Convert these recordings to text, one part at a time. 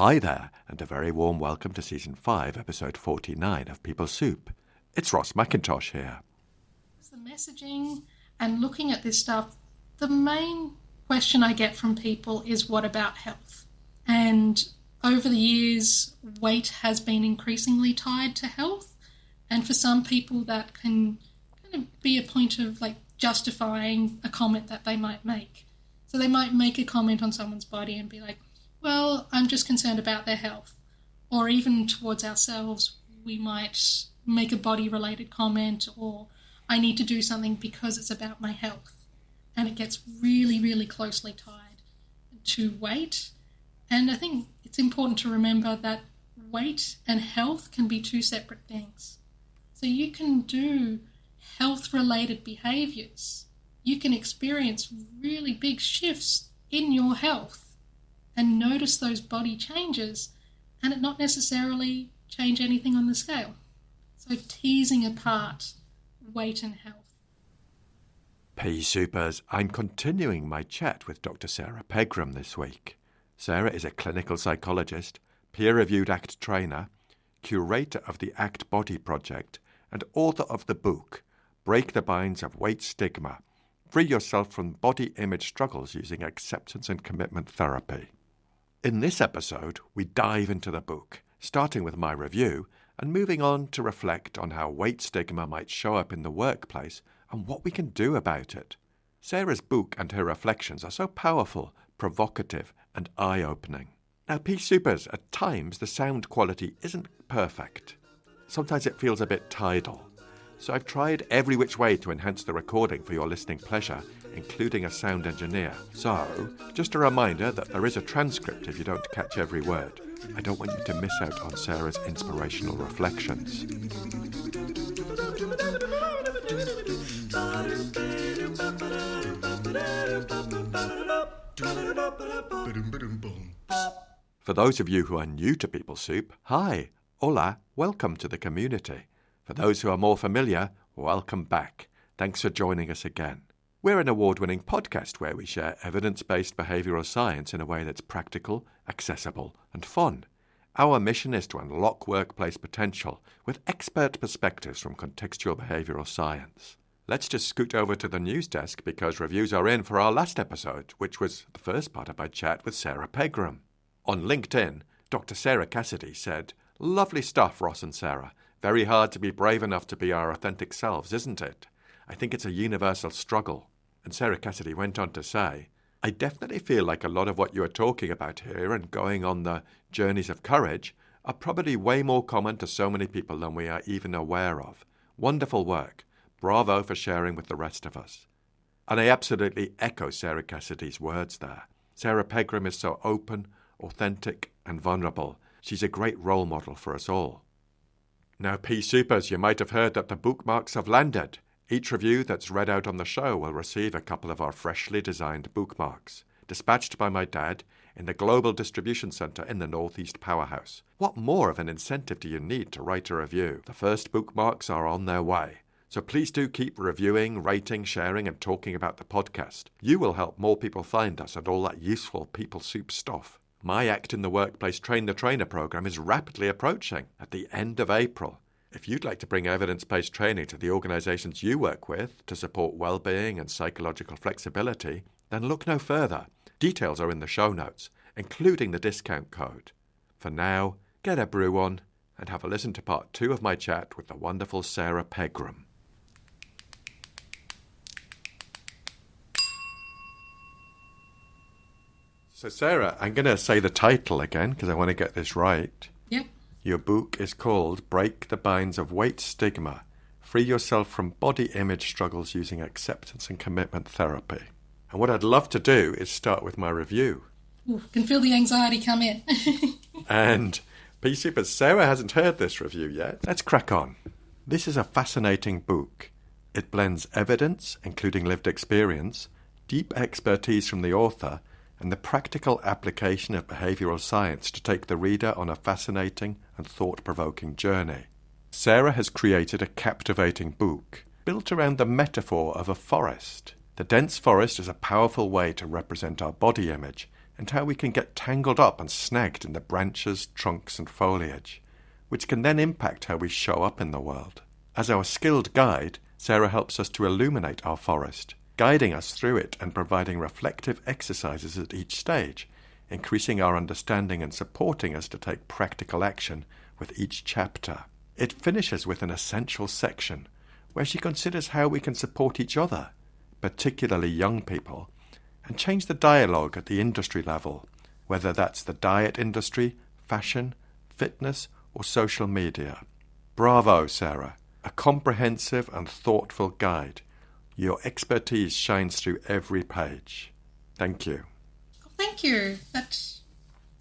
Hi there, and a very warm welcome to Season 5, Episode 49 of People Soup. It's Ross McIntosh here. The messaging and looking at this stuff, the main question I get from people is, what about health? And over the years, weight has been increasingly tied to health. And for some people, that can kind of be a point of justifying a comment that they might make. So they might make a comment on someone's body and be like, well, I'm just concerned about their health. Or even towards ourselves, we might make a body-related comment, or I need to do something because it's about my health. And it gets really, really closely tied to weight. And I think it's important to remember that weight and health can be two separate things. So you can do health-related behaviours. You can experience really big shifts in your health and notice those body changes and it not necessarily change anything on the scale. So teasing apart weight and health. Pea Soupers, I'm continuing my chat with Dr Sarah Pegrum this week. Sarah is a clinical psychologist, peer-reviewed ACT trainer, curator of the ACT Body Project, and author of the book, Break the Binds of Weight Stigma, Free Yourself from Body Image Struggles Using Acceptance and Commitment Therapy. In this episode, we dive into the book, starting with my review and moving on to reflect on how weight stigma might show up in the workplace and what we can do about it. Sarah's book and her reflections are so powerful, provocative and eye-opening. Now, Pea Soupers, at times the sound quality isn't perfect. Sometimes it feels a bit tidal. So I've tried every which way to enhance the recording for your listening pleasure, including a sound engineer. So, just a reminder that there is a transcript if you don't catch every word. I don't want you to miss out on Sarah's inspirational reflections. For those of you who are new to People Soup, hi, hola, welcome to the community. For those who are more familiar, welcome back. Thanks for joining us again. We're an award-winning podcast where we share evidence-based behavioural science in a way that's practical, accessible and fun. Our mission is to unlock workplace potential with expert perspectives from contextual behavioural science. Let's just scoot over to the news desk because reviews are in for our last episode, which was the first part of my chat with Sarah Pegrum. On LinkedIn, Dr Sarah Cassidy said, "Lovely stuff, Ross and Sarah. Very hard to be brave enough to be our authentic selves, isn't it? I think it's a universal struggle." And Sarah Cassidy went on to say, "I definitely feel like a lot of what you are talking about here and going on the journeys of courage are probably way more common to so many people than we are even aware of. Wonderful work. Bravo for sharing with the rest of us." And I absolutely echo Sarah Cassidy's words there. Sarah Pegrum is so open, authentic and vulnerable. She's a great role model for us all. Now, Pea Soupers, you might have heard that the bookmarks have landed. Each review that's read out on the show will receive a couple of our freshly designed bookmarks, dispatched by my dad in the Global Distribution Centre in the Northeast Powerhouse. What more of an incentive do you need to write a review? The first bookmarks are on their way. So please do keep reviewing, rating, sharing and talking about the podcast. You will help more people find us and all that useful People Soup stuff. My ACT in the Workplace Train the Trainer programme is rapidly approaching at the end of April. If you'd like to bring evidence-based training to the organisations you work with to support well-being and psychological flexibility, then look no further. Details are in the show notes, including the discount code. For now, get a brew on and have a listen to part 2 of my chat with the wonderful Sarah Pegrum. So Sarah, I'm going to say the title again because I want to get this right. Yep. Your book is called Break the Binds of Weight Stigma, Free Yourself from Body Image Struggles Using Acceptance and Commitment Therapy. And what I'd love to do is start with my review. Ooh, can feel the anxiety come in. And Pea Soupers, Sarah hasn't heard this review yet. Let's crack on. This is a fascinating book. It blends evidence, including lived experience, deep expertise from the author, and the practical application of behavioural science to take the reader on a fascinating and thought-provoking journey. Sarah has created a captivating book built around the metaphor of a forest. The dense forest is a powerful way to represent our body image, and how we can get tangled up and snagged in the branches, trunks and foliage, which can then impact how we show up in the world. As our skilled guide, Sarah helps us to illuminate our forest, guiding us through it and providing reflective exercises at each stage, increasing our understanding and supporting us to take practical action with each chapter. It finishes with an essential section where she considers how we can support each other, particularly young people, and change the dialogue at the industry level, whether that's the diet industry, fashion, fitness, or social media. Bravo, Sarah. A comprehensive and thoughtful guide. Your expertise shines through every page. Thank you. Thank you. That's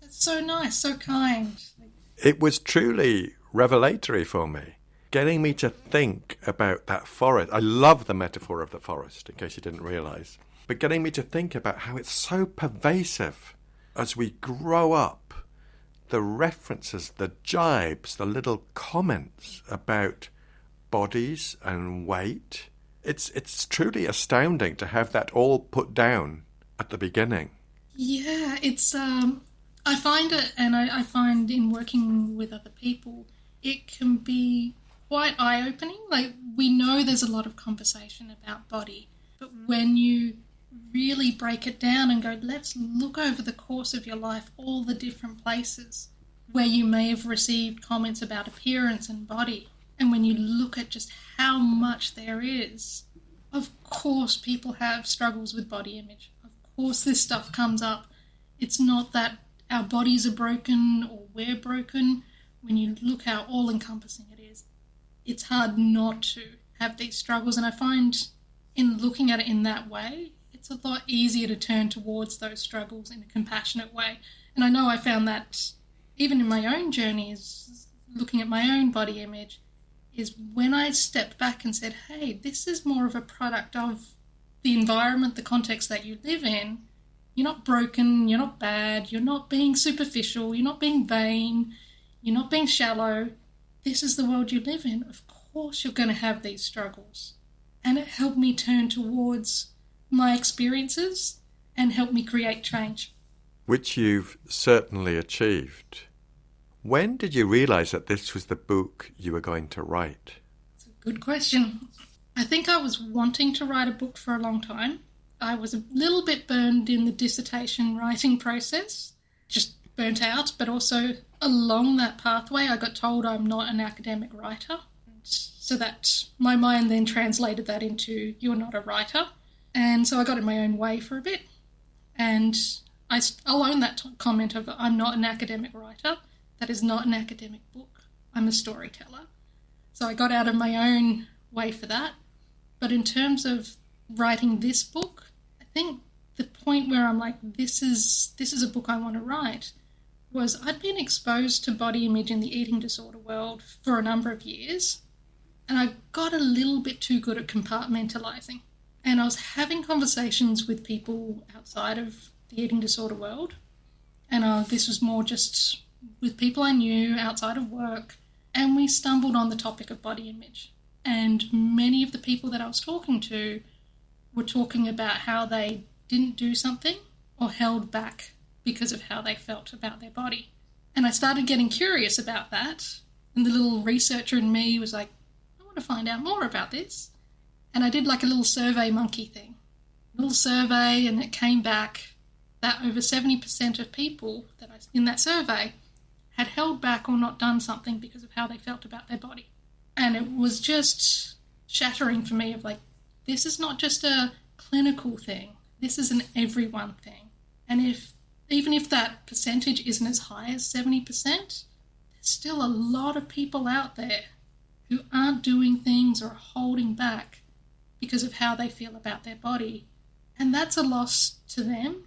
so nice, so kind. It was truly revelatory for me, getting me to think about that forest. I love the metaphor of the forest, in case you didn't realise, but getting me to think about how it's so pervasive as we grow up. The references, the jibes, the little comments about bodies and weight. It's truly astounding to have that all put down at the beginning. Yeah, it's I find it, and I find in working with other people, it can be quite eye-opening. Like, we know there's a lot of conversation about body, but when you really break it down and go, let's look over the course of your life, all the different places where you may have received comments about appearance and body. And when you look at just how much there is, of course people have struggles with body image. Of course this stuff comes up. It's not that our bodies are broken or we're broken. When you look how all-encompassing it is, it's hard not to have these struggles. And I find in looking at it in that way, it's a lot easier to turn towards those struggles in a compassionate way. And I know I found that even in my own journeys, looking at my own body image, is when I stepped back and said, hey, this is more of a product of the environment, the context that you live in. You're not broken, you're not bad, you're not being superficial, you're not being vain, you're not being shallow. This is the world you live in. Of course you're going to have these struggles. And it helped me turn towards my experiences and help me create change. Which you've certainly achieved. When did you realise that this was the book you were going to write? It's a good question. I think I was wanting to write a book for a long time. I was a little bit burned in the dissertation writing process, just burnt out, but also along that pathway I got told I'm not an academic writer. So that my mind then translated that into, you're not a writer. And so I got in my own way for a bit. And I'll own that comment of, I'm not an academic writer. That is not an academic book. I'm a storyteller. So I got out of my own way for that. But in terms of writing this book, I think the point where I'm like, this is a book I want to write, was I'd been exposed to body image in the eating disorder world for a number of years. And I got a little bit too good at compartmentalising. And I was having conversations with people outside of the eating disorder world. And this was more just with people I knew outside of work. And we stumbled on the topic of body image. And many of the people that I was talking to were talking about how they didn't do something or held back because of how they felt about their body. And I started getting curious about that. And the little researcher in me was like, I want to find out more about this. And I did like a little survey monkey thing. A little survey, and it came back that over 70% of people that in that survey had held back or not done something because of how they felt about their body. And it was just shattering for me of like, this is not just a clinical thing. This is an everyone thing. And even if that percentage isn't as high as 70%, there's still a lot of people out there who aren't doing things or holding back because of how they feel about their body. And that's a loss to them,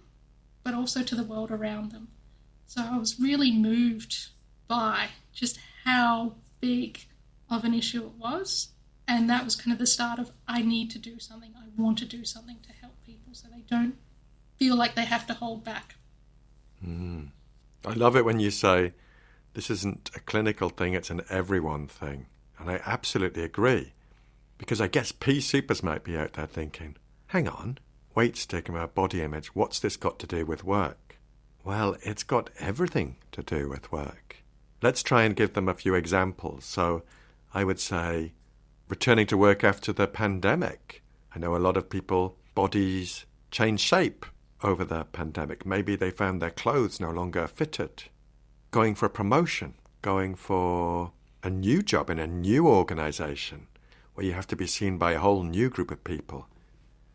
but also to the world around them. So I was really moved by just how big of an issue it was. And that was kind of the start of, I need to do something. I want to do something to help people so they don't feel like they have to hold back. I love it when you say, this isn't a clinical thing, it's an everyone thing. And I absolutely agree. Because I guess P-supers might be out there thinking, hang on, weight stigma, body image, what's this got to do with work? Well, it's got everything to do with work. Let's try and give them a few examples. So I would say returning to work after the pandemic. I know a lot of people, bodies change shape over the pandemic. Maybe they found their clothes no longer fitted. Going for a promotion, going for a new job in a new organisation where you have to be seen by a whole new group of people.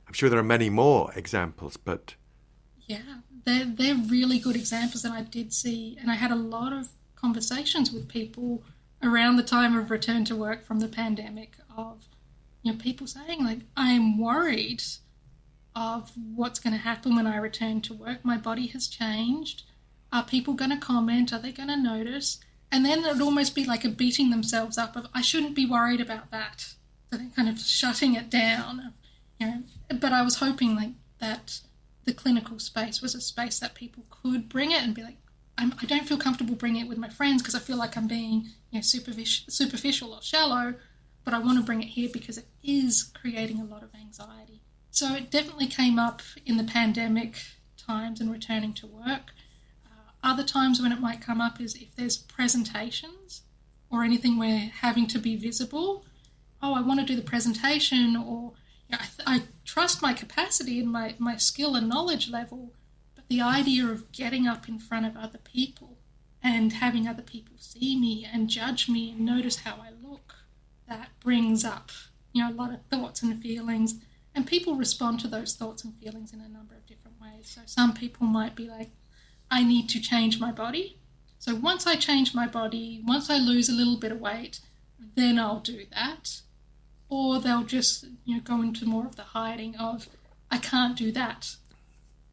I'm sure there are many more examples, but... Yeah, they're really good examples that I did see, and I had a lot of conversations with people around the time of return to work from the pandemic of, people saying, like, I'm worried of what's going to happen when I return to work. My body has changed. Are people going to comment? Are they going to notice? And then it would almost be like a beating themselves up of, I shouldn't be worried about that. So they're kind of shutting it down. But I was hoping like that the clinical space was a space that people could bring it and be like, I don't feel comfortable bringing it with my friends because I feel like I'm being superficial or shallow, but I want to bring it here because it is creating a lot of anxiety. So it definitely came up in the pandemic times and returning to work. Other times when it might come up is if there's presentations or anything where having to be visible. Oh, I want to do the presentation, or I trust my capacity and my skill and knowledge level, but the idea of getting up in front of other people and having other people see me and judge me and notice how I look, that brings up, a lot of thoughts and feelings, and people respond to those thoughts and feelings in a number of different ways. So some people might be like, I need to change my body. So once I change my body, once I lose a little bit of weight, then I'll do that. Or they'll just, go into more of the hiding of, I can't do that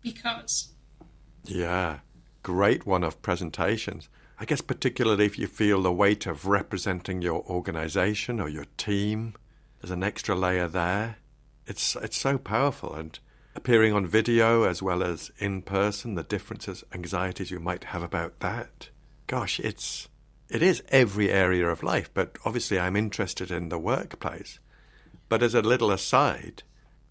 because. Yeah, great one of presentations. I guess particularly if you feel the weight of representing your organisation or your team, there's an extra layer there. It's so powerful, and appearing on video as well as in person, the differences, anxieties you might have about that. Gosh, it is every area of life, but obviously I'm interested in the workplace. But as a little aside,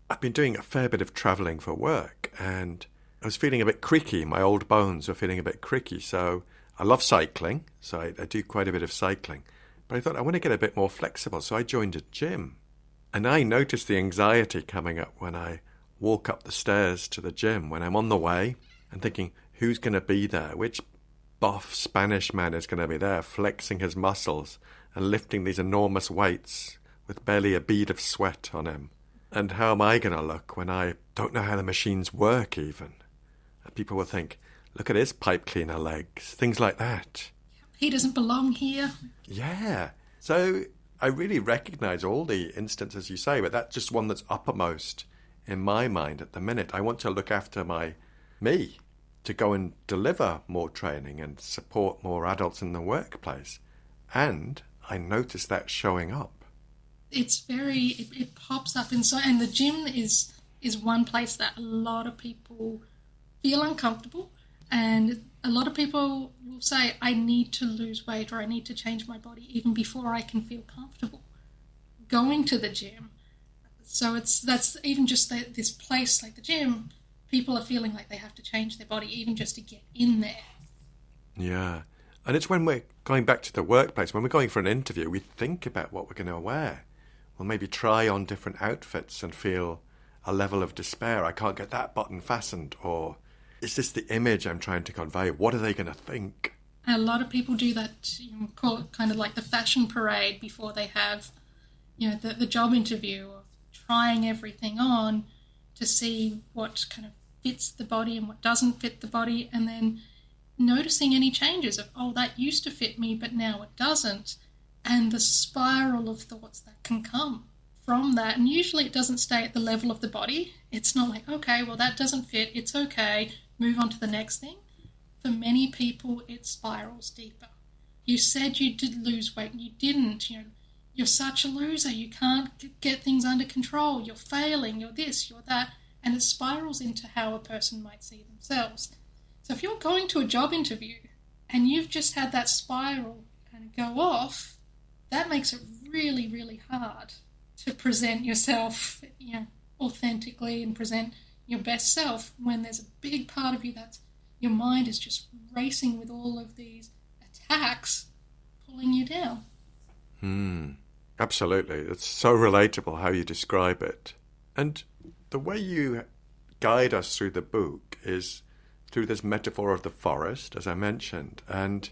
I've been doing a fair bit of travelling for work, and I was feeling a bit creaky. My old bones were feeling a bit creaky, so I love cycling, so I do quite a bit of cycling. But I thought I want to get a bit more flexible, so I joined a gym. And I noticed the anxiety coming up when I walk up the stairs to the gym, when I'm on the way and thinking, who's going to be there? Which buff Spanish man is going to be there flexing his muscles and lifting these enormous weights with barely a bead of sweat on him? And how am I going to look when I don't know how the machines work even? And people will think, look at his pipe cleaner legs, things like that. He doesn't belong here. Yeah. So I really recognise all the instances you say, but that's just one that's uppermost in my mind at the minute. I want to look after me, to go and deliver more training and support more adults in the workplace. And I notice that showing up. It pops up inside, and the gym is one place that a lot of people feel uncomfortable, and a lot of people will say, I need to lose weight or I need to change my body even before I can feel comfortable going to the gym. So that's even just this place like the gym, people are feeling like they have to change their body even just to get in there. Yeah. And it's when we're going back to the workplace, when we're going for an interview, we think about what we're going to wear. We'll maybe try on different outfits and feel a level of despair. I can't get that button fastened. Or is this the image I'm trying to convey? What are they going to think? And a lot of people do that, call it kind of like the fashion parade before they have, the job interview, of trying everything on to see what kind of fits the body and what doesn't fit the body, and then noticing any changes of, oh, that used to fit me, but now it doesn't. And the spiral of thoughts that can come from that. And usually it doesn't stay at the level of the body. It's not like, okay, well, that doesn't fit. It's okay. Move on to the next thing. For many people, it spirals deeper. You said you did lose weight and you didn't. You're such a loser. You can't get things under control. You're failing. You're this, you're that. And it spirals into how a person might see themselves. So if you're going to a job interview and you've just had that spiral kind of go off, that makes it really, really hard to present yourself, authentically and present your best self when there's a big part of you that's your mind is just racing with all of these attacks pulling you down. Absolutely. It's so relatable how you describe it. And the way you guide us through the book is through this metaphor of the forest, as I mentioned, and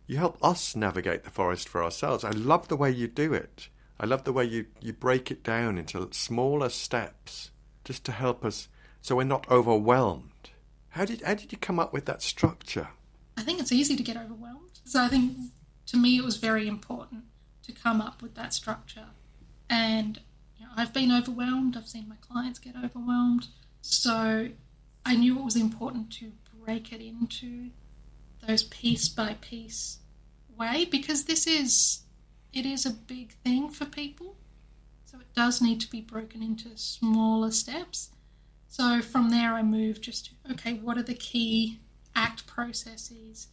you help us navigate the forest for ourselves. I love the way you do it. I love the way you break it down into smaller steps just to help us so we're not overwhelmed. How did you come up with that structure? I think it's easy to get overwhelmed. So I think, to me, it was very important to come up with that structure. And I've been overwhelmed. I've seen my clients get overwhelmed. So I knew it was important to break it into those piece by piece way, because it is a big thing for people. So it does need to be broken into smaller steps. So from there I moved just to, okay, what are the key ACT processes?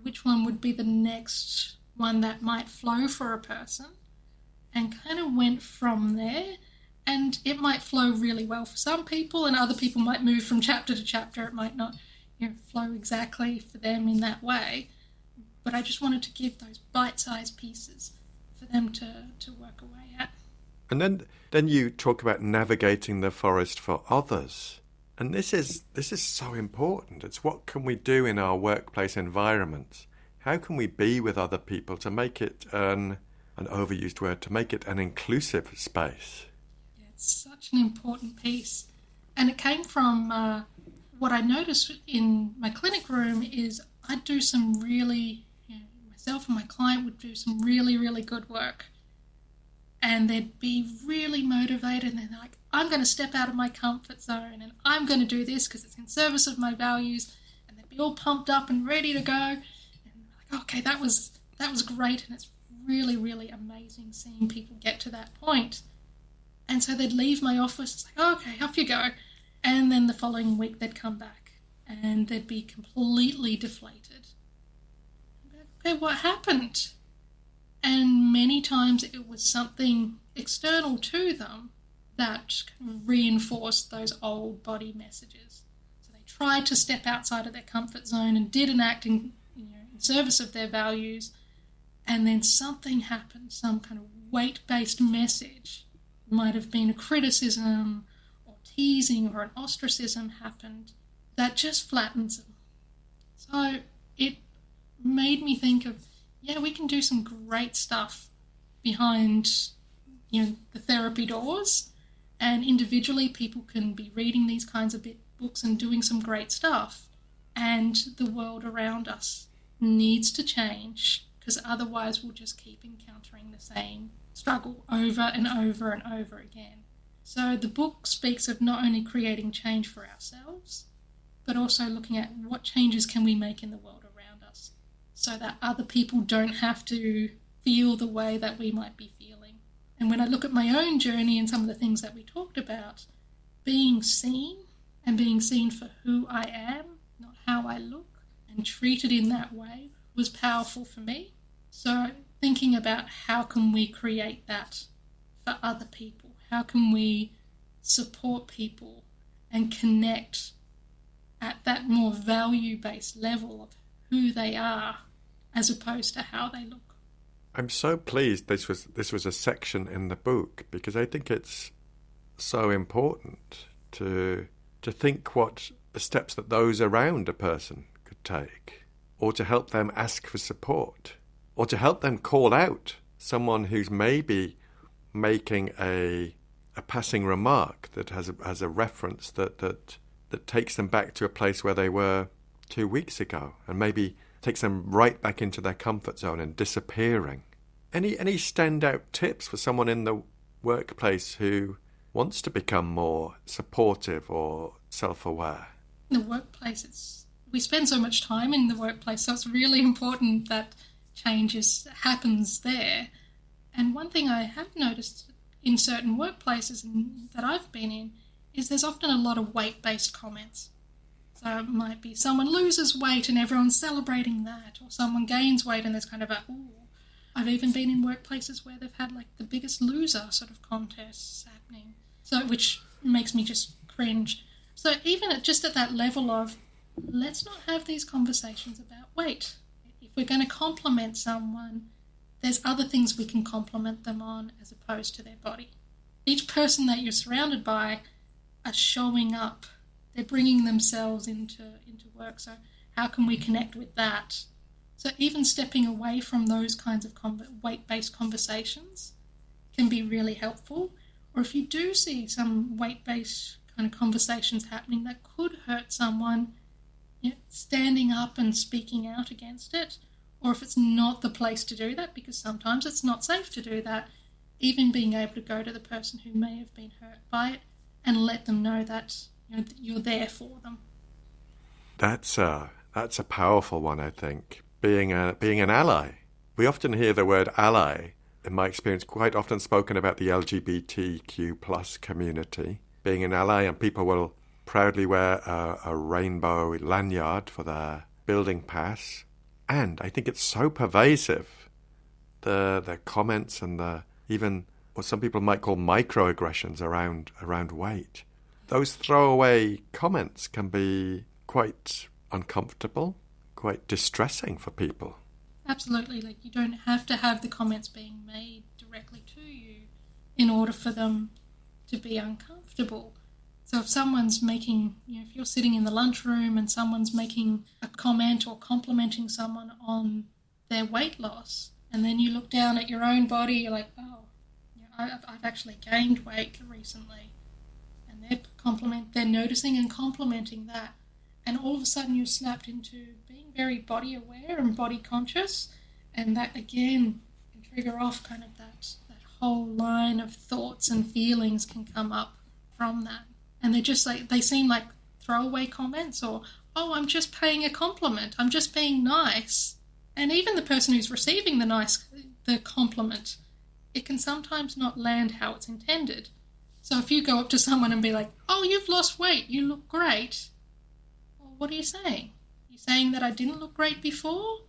Which one would be the next one that might flow for a person? And kind of went from there. And it might flow really well for some people, and other people might move from chapter to chapter. It might not flow exactly for them in that way. But I just wanted to give those bite-sized pieces for them to work away at. And then you talk about navigating the forest for others. And this is so important. It's what can we do in our workplace environments? How can we be with other people to make it an overused word, to make it an inclusive space? Yeah, it's such an important piece. And it came from what I noticed in my clinic room is I'd do some really, myself and my client would do some really, really good work. And they'd be really motivated, and they're like, I'm going to step out of my comfort zone and I'm going to do this because it's in service of my values. And they'd be all pumped up and ready to go. And like, okay, that was great. And it's really, really amazing seeing people get to that point. And so they'd leave my office. It's like, okay, off you go. And then the following week they'd come back and they'd be completely deflated. Okay, what happened? And many times it was something external to them that reinforced those old body messages. So they tried to step outside of their comfort zone and did an act in service of their values, and then something happened, some kind of weight-based message. It might have been a criticism or teasing or an ostracism happened that just flattens them. So it made me think of, we can do some great stuff behind, the therapy doors, and individually people can be reading these kinds of books and doing some great stuff, and the world around us needs to change, because otherwise we'll just keep encountering the same struggle over and over and over again. So the book speaks of not only creating change for ourselves, but also looking at what changes can we make in the world around us, so that other people don't have to feel the way that we might be feeling. And when I look at my own journey and some of the things that we talked about, being seen and being seen for who I am, not how I look, and treated in that way was powerful for me. So thinking about how can we create that for other people? How can we support people and connect at that more value-based level of who they are, as opposed to how they look? I'm so pleased this was a section in the book, because I think it's so important to think what the steps that those around a person could take, or to help them ask for support, or to help them call out someone who's maybe making a passing remark that has a reference that takes them back to a place where they were 2 weeks ago, and maybe takes them right back into their comfort zone and disappearing. Any standout tips for someone in the workplace who wants to become more supportive or self-aware? In the workplace, we spend so much time in the workplace, so it's really important that change happens there. And one thing I have noticed in certain workplaces that I've been in is there's often a lot of weight-based comments. So it might be someone loses weight and everyone's celebrating that, or someone gains weight and there's kind of ooh. I've even been in workplaces where they've had like the biggest loser sort of contests happening, so which makes me just cringe. So even just at that level of let's not have these conversations about weight. If we're going to compliment someone, there's other things we can compliment them on as opposed to their body. Each person that you're surrounded by are showing up. They're bringing themselves into work. So how can we connect with that? So even stepping away from those kinds of weight-based conversations can be really helpful. Or if you do see some weight-based kind of conversations happening that could hurt someone, standing up and speaking out against it. Or if it's not the place to do that, because sometimes it's not safe to do that, even being able to go to the person who may have been hurt by it and let them know that you're there for them. That's a powerful one, I think. Being an ally. We often hear the word ally, in my experience, quite often spoken about the LGBTQ plus community. Being an ally, and people will proudly wear a rainbow lanyard for their building pass. And I think it's so pervasive, the comments and even what some people might call microaggressions around weight. Those throwaway comments can be quite uncomfortable, quite distressing for people. Absolutely. Like, you don't have to have the comments being made directly to you in order for them to be uncomfortable. So if someone's making, if you're sitting in the lunchroom and someone's making a comment or complimenting someone on their weight loss, and then you look down at your own body, you're like, oh, I've actually gained weight recently. And they're noticing and complimenting that. And all of a sudden you're snapped into being very body aware and body conscious. And that, again, can trigger off kind of that whole line of thoughts and feelings can come up from that. And they seem like throwaway comments, or, oh, I'm just paying a compliment, I'm just being nice. And even the person who's receiving the compliment, it can sometimes not land how it's intended. So if you go up to someone and be like, oh, you've lost weight, you look great. Well, what are you saying? You're saying that I didn't look great before?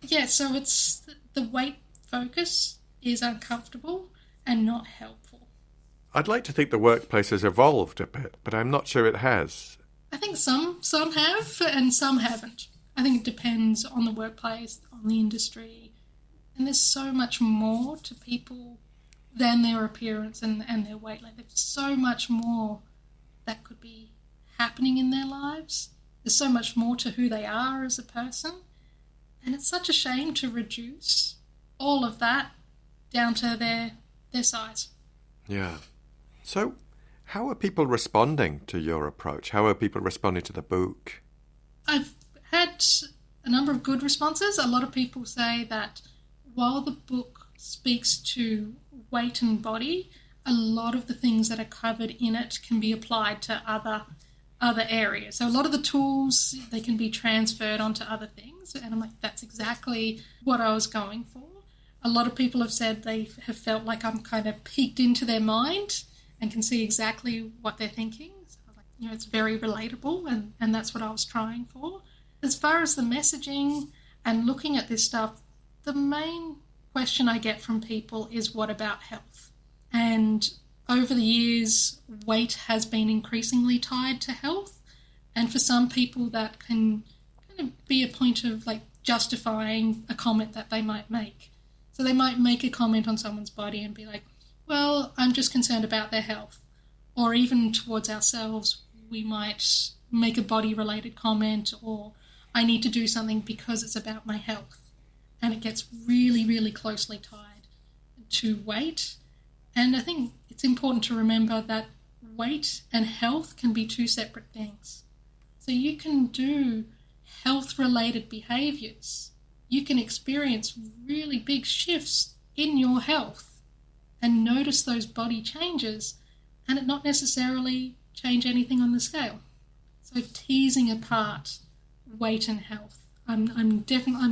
Yeah, so it's the weight focus is uncomfortable and not helpful. I'd like to think the workplace has evolved a bit, but I'm not sure it has. I think some have and some haven't. I think it depends on the workplace, on the industry. And there's so much more to people than their appearance and their weight. Like, there's so much more that could be happening in their lives. There's so much more to who they are as a person. And it's such a shame to reduce all of that down to their size. Yeah. So, how are people responding to your approach? How are people responding to the book? I've had a number of good responses. A lot of people say that while the book speaks to weight and body, a lot of the things that are covered in it can be applied to other areas. So a lot of the tools, they can be transferred onto other things. And I'm like, that's exactly what I was going for. A lot of people have said they have felt like I'm kind of peeked into their mind and can see exactly what they're thinking. So I was like, it's very relatable, and that's what I was trying for. As far as the messaging and looking at this stuff, the main question I get from people is, what about health? And over the years, weight has been increasingly tied to health. And for some people, that can kind of be a point of like justifying a comment that they might make. So they might make a comment on someone's body and be like, well, I'm just concerned about their health. Or even towards ourselves, we might make a body-related comment, or I need to do something because it's about my health. And it gets really, really closely tied to weight. And I think it's important to remember that weight and health can be two separate things. So you can do health-related behaviours. You can experience really big shifts in your health and notice those body changes and it not necessarily change anything on the scale. So teasing apart weight and health. I'm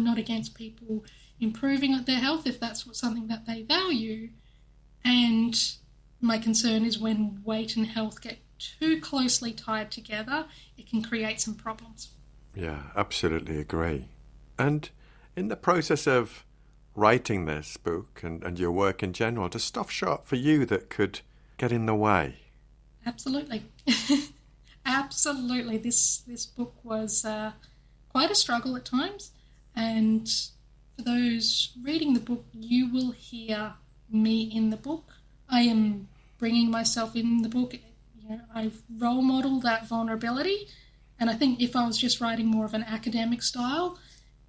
not against people improving their health if that's something that they value. And my concern is when weight and health get too closely tied together, it can create some problems. Yeah, absolutely agree. And in the process of writing this book and your work in general, does stuff show up for you that could get in the way? Absolutely. Absolutely. This book was quite a struggle at times, and for those reading the book, you will hear me in the book. I am bringing myself in the book. I've role modeled that vulnerability, and I think if I was just writing more of an academic style,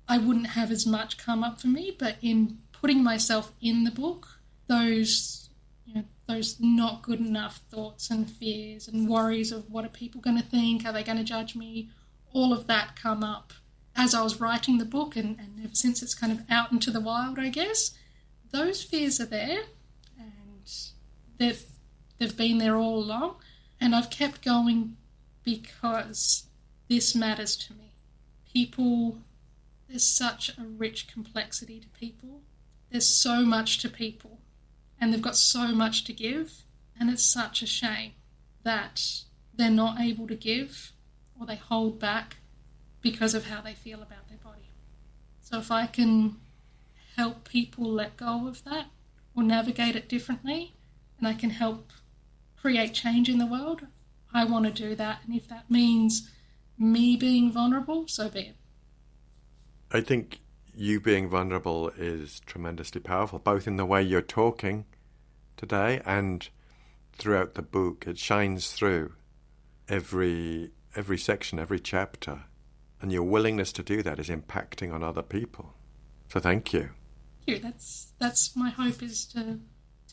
I wouldn't have as much come up for me. But in putting myself in the book, those not good enough thoughts and fears and worries of what are people going to think, are they going to judge me, all of that come up as I was writing the book, and ever since it's kind of out into the wild, I guess. Those fears are there, and they've been there all along, and I've kept going because this matters to me. People, there's such a rich complexity to people. There's so much to people, and they've got so much to give, and it's such a shame that they're not able to give, or they hold back because of how they feel about their body. So if I can help people let go of that or navigate it differently, and I can help create change in the world, I want to do that. And if that means me being vulnerable, so be it. I think you being vulnerable is tremendously powerful, both in the way you're talking today and throughout the book. It shines through every section, every chapter, and your willingness to do that is impacting on other people. So thank you. Thank you. That's my hope, is to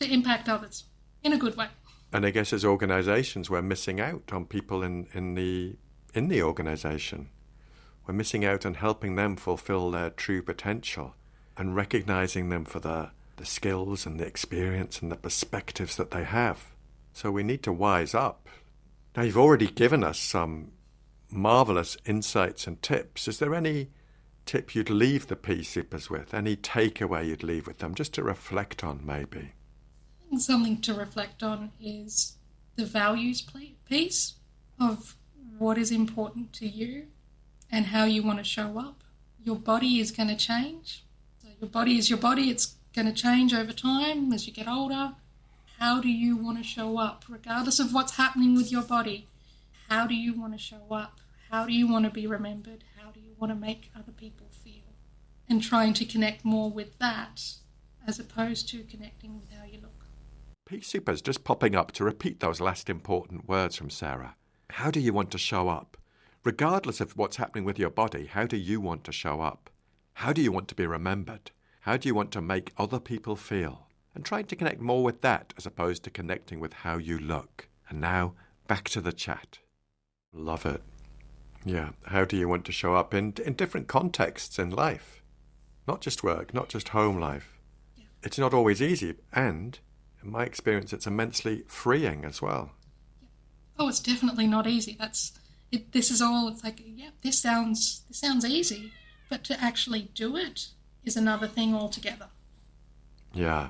impact others in a good way. And I guess as organisations, we're missing out on people in the organisation. We're missing out on helping them fulfil their true potential and recognising them for the skills and the experience and the perspectives that they have. So we need to wise up. Now, you've already given us some marvellous insights and tips. Is there any tip you'd leave the pea sippers with? Any takeaway you'd leave with them, just to reflect on maybe? I think something to reflect on is the values piece of what is important to you and how you want to show up. Your body is going to change. So your body is your body. It's going to change over time as you get older. How do you want to show up, regardless of what's happening with your body? How do you want to show up? How do you want to be remembered? How do you want to make other people feel? And trying to connect more with that as opposed to connecting with how you look. Pea Super's just popping up to repeat those last important words from Sarah. How do you want to show up? Regardless of what's happening with your body, how do you want to show up? How do you want to be remembered? How do you want to make other people feel? And trying to connect more with that as opposed to connecting with how you look. And now, back to the chat. Love it. Yeah, how do you want to show up in different contexts in life? Not just work, not just home life. Yeah. It's not always easy, and in my experience, it's immensely freeing as well. Yeah. Oh, it's definitely not easy. This is all, it's like, yeah, this sounds easy, but to actually do it is another thing altogether. Yeah,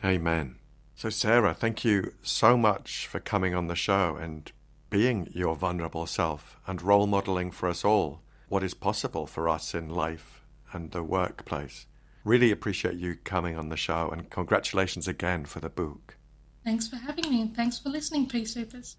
amen. So Sarah, thank you so much for coming on the show and being your vulnerable self and role modelling for us all what is possible for us in life and the workplace. Really appreciate you coming on the show, and congratulations again for the book. Thanks for having me, and thanks for listening, Pea Supers.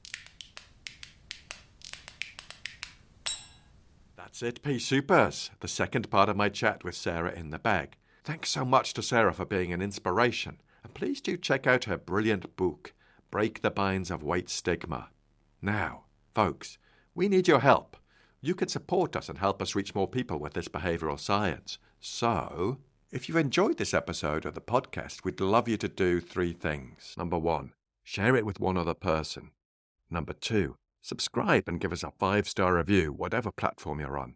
That's it, Pea Supers. The second part of my chat with Sarah in the bag. Thanks so much to Sarah for being an inspiration, and please do check out her brilliant book, Break the Binds of Weight Stigma. Now, folks, we need your help. You can support us and help us reach more people with this behavioural science. So, if you've enjoyed this episode of the podcast, we'd love you to do 3 things. Number 1, share it with one other person. Number 2, subscribe and give us a 5-star review, whatever platform you're on.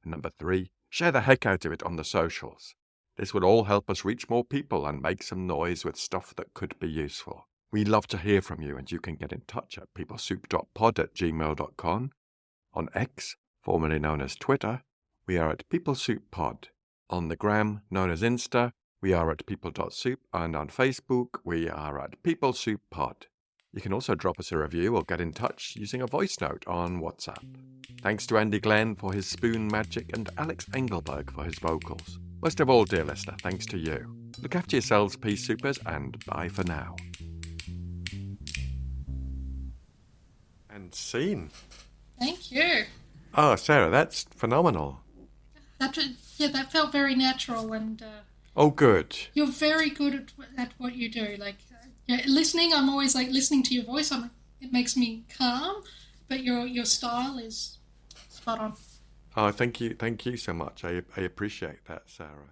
And number 3, share the heck out of it on the socials. This would all help us reach more people and make some noise with stuff that could be useful. We'd love to hear from you, and you can get in touch at peoplesoup.pod@gmail.com. On X, formerly known as Twitter, we are at peoplesouppod. On the gram, known as Insta, we are at people.soup, and on Facebook, we are at peoplesouppod. You can also drop us a review or get in touch using a voice note on WhatsApp. Thanks to Andy Glenn for his spoon magic and Alex Engelberg for his vocals. Most of all, dear listener, thanks to you. Look after yourselves, Pea Supers, and bye for now. And scene. Thank you. Oh, Sarah, that's phenomenal. That felt very natural, and Oh, good. you're very good at what you do. Like listening, I'm always like listening to your voice. It makes me calm, but your style is spot on. Oh, thank you so much. I appreciate that, Sarah.